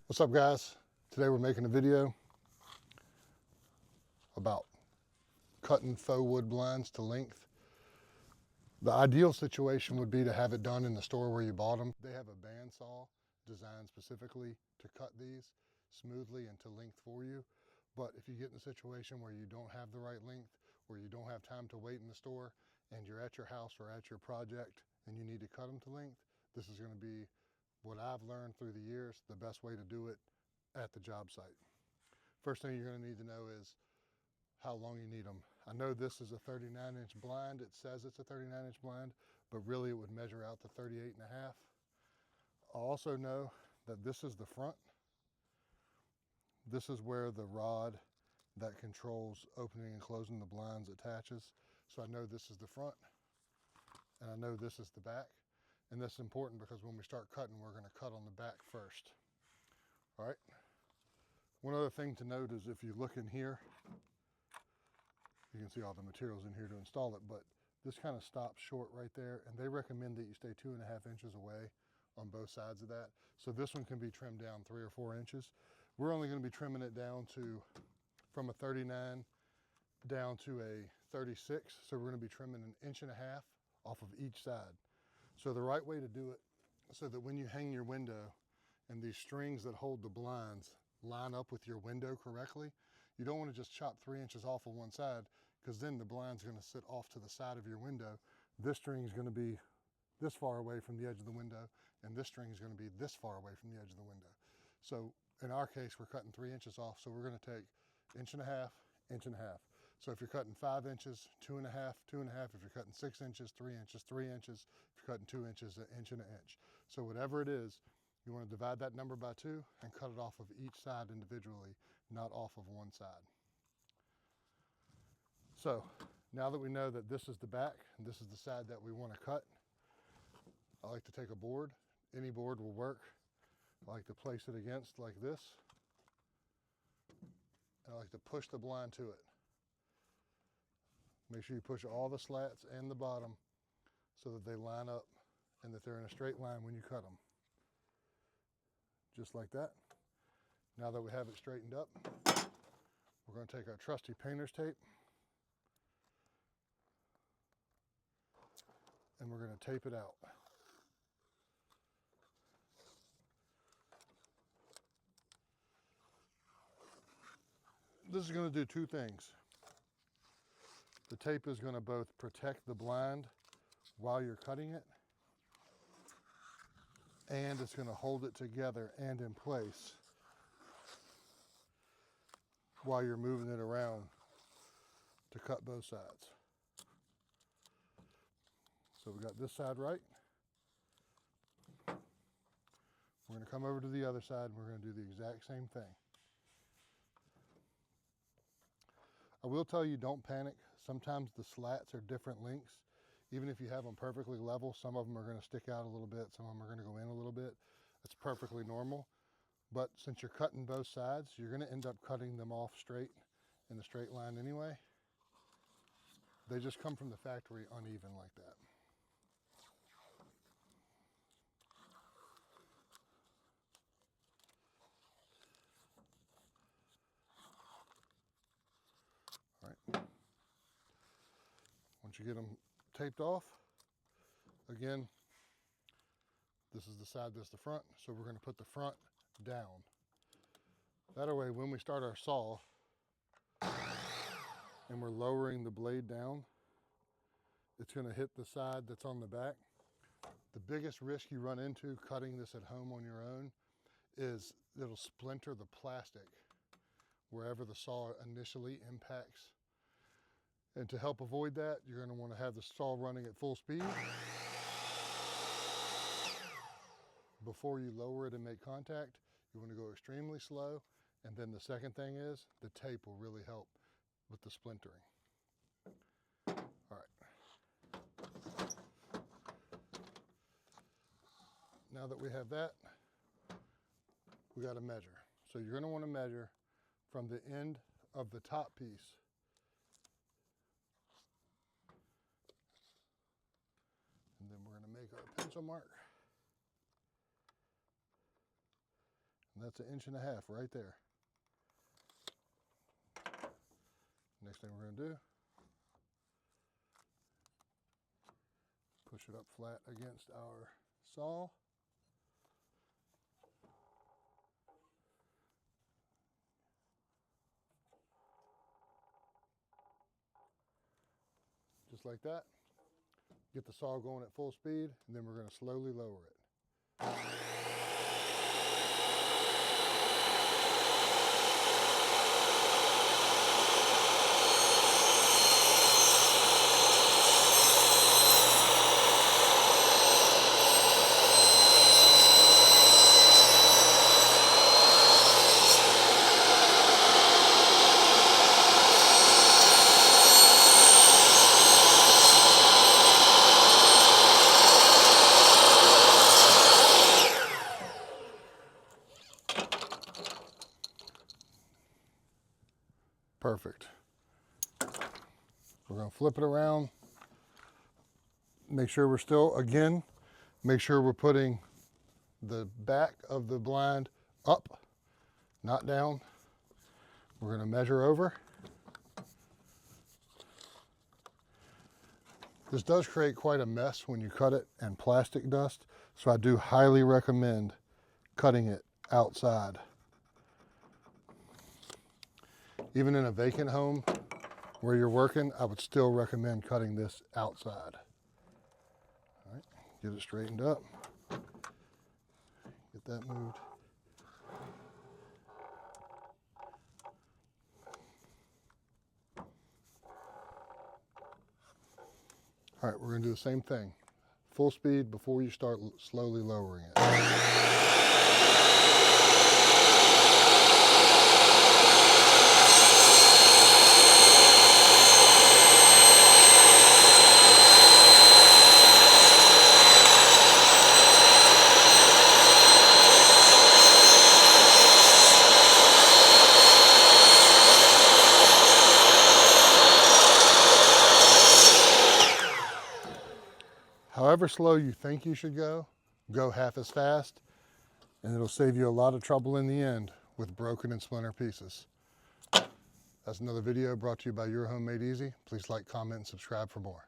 What's up, guys? Today we're making a video about cutting faux wood blinds to length. The ideal situation would be to have it done in the store where you bought them. They have a bandsaw designed specifically to cut these smoothly and to length for you. But if you get in a situation where you don't have the right length, or you don't have time to wait in the store, and you're at your house or at your project and you need to cut them to length, this is going to be what I've learned through the years, the best way to do it at the job site. First thing you're going to need to know is how long you need them. I know this is a 39-inch blind. It says it's a 39-inch blind, but really it would measure out to 38 and a half. I also know that this is the front. This is where the rod that controls opening and closing the blinds attaches. So I know this is the front, and I know this is the back. And that's important because when we start cutting, we're going to cut on the back first. All right. One other thing to note is if you look in here, you can see all the materials in here to install it, but this kind of stops short right there, and they recommend that you stay 2.5 inches away on both sides of that. So this one can be trimmed down 3 or 4 inches. We're only going to be trimming it down to from a 39 down to a 36. So we're going to be trimming 1.5 inches off of each side. So the right way to do it, so that when you hang your window and these strings that hold the blinds line up with your window correctly, you don't want to just chop 3 inches off of one side, because then the blind's going to sit off to the side of your window. This string is going to be this far away from the edge of the window, and this string is going to be this far away from the edge of the window. So in our case, we're cutting 3 inches off, so we're going to take 1.5 inches, 1.5 inches. So if you're cutting 5 inches, 2.5, 2.5. If you're cutting 6 inches, 3 inches, 3 inches. If you're cutting 2 inches, 1 inch and 1 inch. So whatever it is, you want to divide that number by 2 and cut it off of each side individually, not off of one side. So now that we know that this is the back and this is the side that we want to cut, I like to take a board. Any board will work. I like to place it against like this, and I like to push the blind to it. Make sure you push all the slats and the bottom so that they line up and that they're in a straight line when you cut them. Just like that. Now that we have it straightened up, we're going to take our trusty painter's tape and we're going to tape it out. This is going to do two things. The tape is going to both protect the blind while you're cutting it, and it's going to hold it together and in place while you're moving it around to cut both sides. So we got this side right. We're going to come over to the other side and we're going to do the exact same thing. I will tell you, don't panic. Sometimes the slats are different lengths. Even if you have them perfectly level, some of them are going to stick out a little bit, some of them are going to go in a little bit. That's perfectly normal. But since you're cutting both sides, you're going to end up cutting them off straight in the straight line anyway. They just come from the factory uneven like that. All right. Once you get them taped off, again, this is the side that's the front, so we're going to put the front down. That way, when we start our saw and we're lowering the blade down, it's going to hit the side that's on the back. The biggest risk you run into cutting this at home on your own is it'll splinter the plastic wherever the saw initially impacts. And to help avoid that, you're going to want to have the saw running at full speed before you lower it and make contact. You want to go extremely slow. And then the second thing is the tape will really help with the splintering. All right. Now that we have that, we got to measure. So you're going to want to measure from the end of the top piece and then we're going to make our pencil mark. And that's 1.5 inches right there. Next thing we're going to do, push it up flat against our saw. Just like that. Get the saw going at full speed, and then we're going to slowly lower it. Perfect. We're going to flip it around. Make sure we're still, again, make sure we're putting the back of the blind up, not down. We're going to measure over. This does create quite a mess when you cut it and plastic dust, so I do highly recommend cutting it outside. Even in a vacant home where you're working, I would still recommend cutting this outside. All right, get it straightened up. Get that moved. All right, we're going to do the same thing. Full speed before you start slowly lowering it. However slow you think you should go half as fast, and it'll save you a lot of trouble in the end with broken and splinter pieces. That's another video brought to you by Your Home Made Easy. Please like, comment, and subscribe for more.